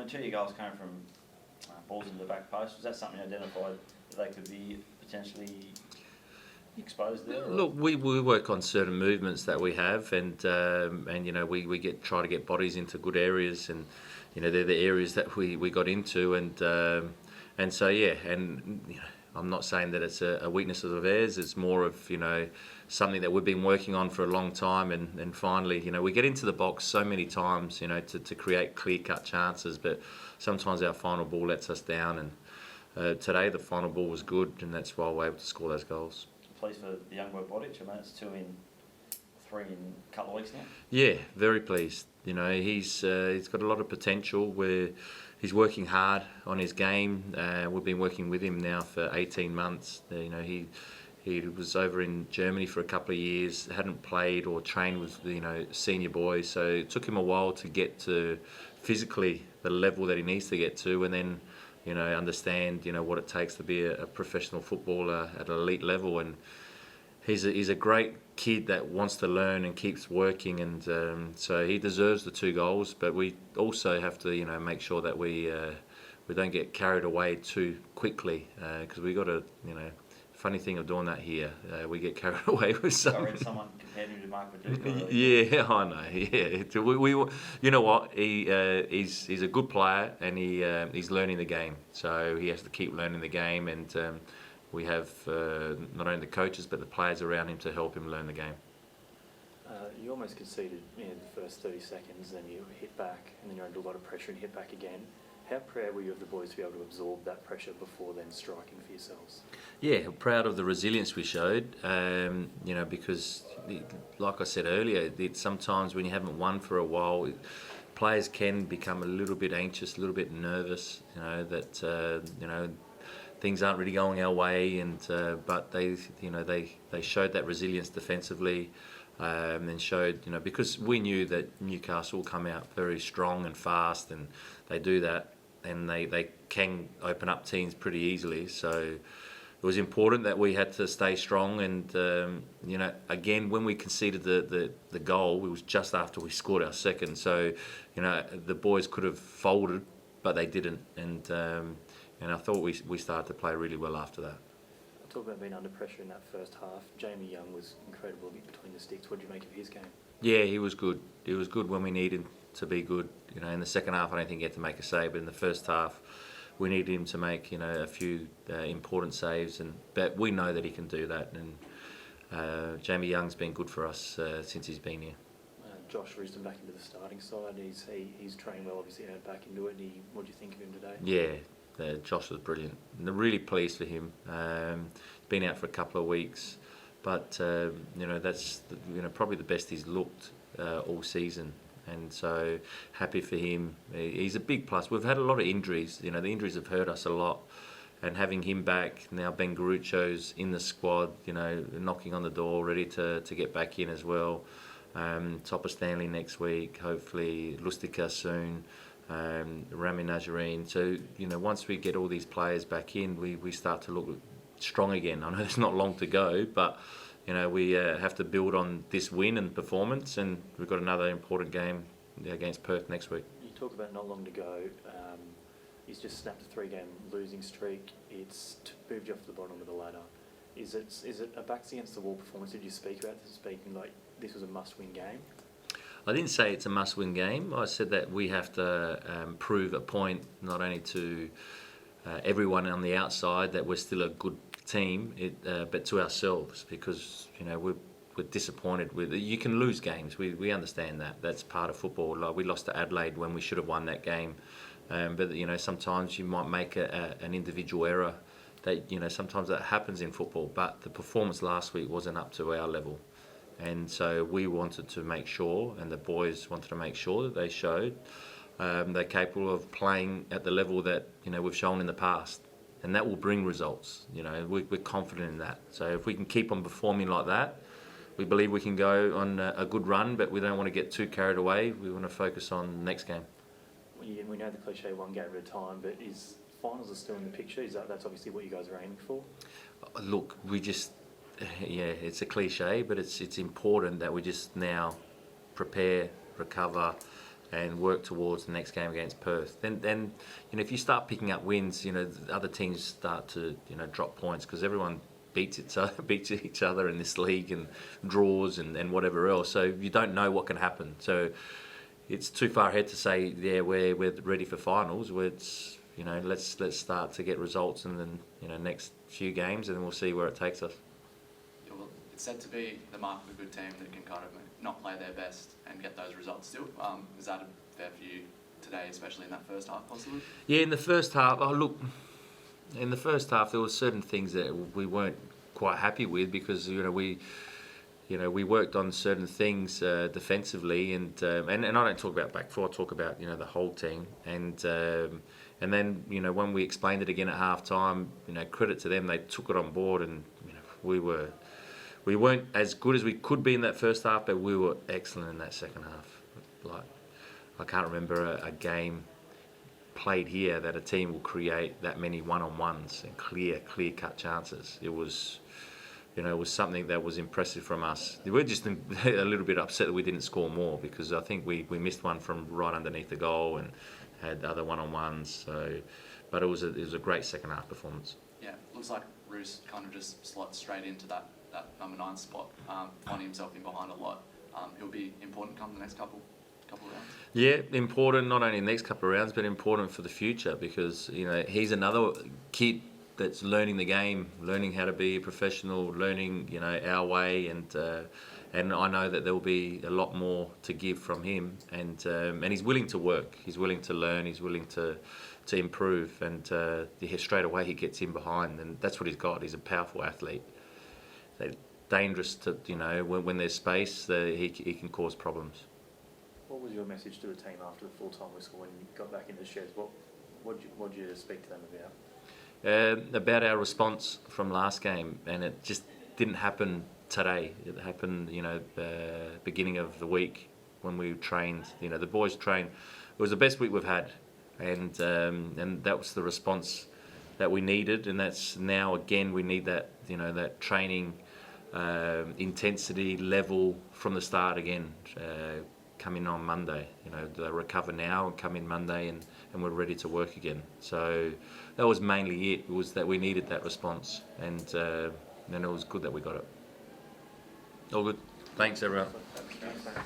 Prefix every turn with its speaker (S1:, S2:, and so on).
S1: when 2 of your goals came from balls into the back post, was that something you identified that they could be potentially exposed there?
S2: Look, we work on certain movements that we have, and you know, we try to get bodies into good areas, and you know, they're the areas that we got into, and so yeah, and you know, I'm not saying that it's a weakness of theirs. It's more of, you know, something that we've been working on for a long time, and finally, you know, we get into the box so many times, you know, to create clear-cut chances, but sometimes our final ball lets us down, and today the final ball was good, and that's why we're able to score those goals.
S1: Pleased for the young boy Bodic. I mean, it's 2 in 3 in a couple of weeks now.
S2: Yeah, very pleased. You know, he's got a lot of potential. He's working hard on his game. We've been working with him now for 18 months. You know, he was over in Germany for a couple of years, hadn't played or trained with, you know, senior boys, so it took him a while to get to physically the level that he needs to get to, and then, you know, understand, you know, what it takes to be a professional footballer at an elite level. And he's a great kid that wants to learn and keeps working, and so he deserves the 2 goals. But we also have to, you know, make sure that we don't get carried away too quickly, because we got to, you know. Funny thing of doing that here, we get carried away with some.
S1: I read someone compared him to Mark Viduka.
S2: Yeah, I know. Yeah, we you know what? He's a good player, and he's learning the game. So he has to keep learning the game, and we have not only the coaches but the players around him to help him learn the game.
S3: You almost conceded in the first 30 seconds, then you hit back, and then you're under a lot of pressure and hit back again. How proud were you of the boys to be able to absorb that pressure before then striking for yourselves?
S2: Yeah, proud of the resilience we showed, you know, because like I said earlier, sometimes when you haven't won for a while, players can become a little bit anxious, a little bit nervous, you know, that, you know, things aren't really going our way, and but they, you know, they showed that resilience defensively, and showed, you know, because we knew that Newcastle will come out very strong and fast, and they do that, and they can open up teams pretty easily. So it was important that we had to stay strong, and you know, again, when we conceded the goal, it was just after we scored our second. So, you know, the boys could have folded, but they didn't, and I thought we started to play really well after that.
S3: Talk about being under pressure in that first half. Jamie Young was incredible between the sticks. What did you make of his game?
S2: Yeah, he was good. He was good when we needed to be good. You know, in the second half, I don't think he had to make a save, but in the first half, we needed him to make, you know, a few important saves, but we know that he can do that. And Jamie Young's been good for us since he's been here.
S3: Josh Risdon back into the starting side. He's trained well, obviously, out back into it. What do you think of him today?
S2: Yeah, Josh was brilliant. And really pleased for him. Been out for a couple of weeks, but you know, that's probably the best he's looked all season. And so happy for him. He's a big plus. We've had a lot of injuries. You know, the injuries have hurt us a lot. And having him back now, Ben Garucio's in the squad. You know, knocking on the door, ready to get back in as well. Topper Stanley next week. Hopefully Lustica soon. Rami Najarine. So, you know, once we get all these players back in, we start to look strong again. I know there's not long to go, but you know, we have to build on this win and performance, and we've got another important game against Perth next week.
S3: You talk about not long to go. He's just snapped a 3-game losing streak. It's moved you off the bottom of the ladder. Is it a backs against the wall performance? Did you speak about this, speaking like this was a must-win game?
S2: I didn't say it's a must-win game. I said that we have to prove a point, not only to everyone on the outside that we're still a good team, but to ourselves, because you know we're disappointed with. You can lose games. We understand that. That's part of football. Like we lost to Adelaide when we should have won that game, but you know, sometimes you might make an individual error. That, you know, sometimes that happens in football. But the performance last week wasn't up to our level. And so we wanted to make sure, and the boys wanted to make sure that they showed they're capable of playing at the level that, you know, we've shown in the past, and that will bring results. You know, we're confident in that. So if we can keep on performing like that, we believe we can go on a good run. But we don't want to get too carried away. We want to focus on the next game.
S3: We know the cliche, one game at a time, but is finals are still in the picture? That's obviously what you guys are aiming for?
S2: Look, yeah, it's a cliche, but it's important that we just now prepare, recover, and work towards the next game against Perth. Then if you start picking up wins, the other teams start to drop points because everyone beats each other in this league and draws and whatever else. So you don't know what can happen. So it's too far ahead to say we're ready for finals. Let's start to get results in the next few games, and then we'll see where it takes us.
S4: Yeah, well, it's said to be the mark of a good team that can kind of not play their best and get those results still. Is that a fair view today, especially in that first half, possibly?
S2: Yeah, in the first half, in the first half there were certain things that we weren't quite happy with because we worked on certain things defensively, and I don't talk about back four, I talk about the whole team, and then when we explained it again at half time, credit to them, they took it on board, and we weren't as good as we could be in that first half, but we were excellent in that second half. Like, I can't remember a game played here that a team will create that many one-on-ones and clear-cut chances. It was something that was impressive from us. We were just a little bit upset that we didn't score more because I think we missed one from right underneath the goal and had other one-on-ones. So, but it was a great second half performance.
S4: Yeah, looks like Roos kind of just slots straight into that number 9 spot, finding himself in behind a lot. He'll be important come the next couple rounds.
S2: Yeah, important not only in the next couple of rounds, but important for the future because he's another kid that's learning the game, learning how to be a professional, learning our way, and I know that there will be a lot more to give from him, and he's willing to work, he's willing to learn, he's willing to improve, and straight away he gets in behind, and that's what he's got. He's a powerful athlete. They're dangerous to when there's space, he can cause problems.
S3: What was your message to the team after the full-time whistle when you got back in the sheds? What did you speak to them about?
S2: About our response from last game, and it just didn't happen today. It happened, beginning of the week when we trained. The boys trained. It was the best week we've had, and that was the response that we needed. And that's now again we need that that training intensity level from the start again. Come in on Monday. They recover now and come in Monday, and we're ready to work again. So that was mainly it. It was that we needed that response, and then it was good that we got it. All good. Thanks, everyone.
S3: Thanks.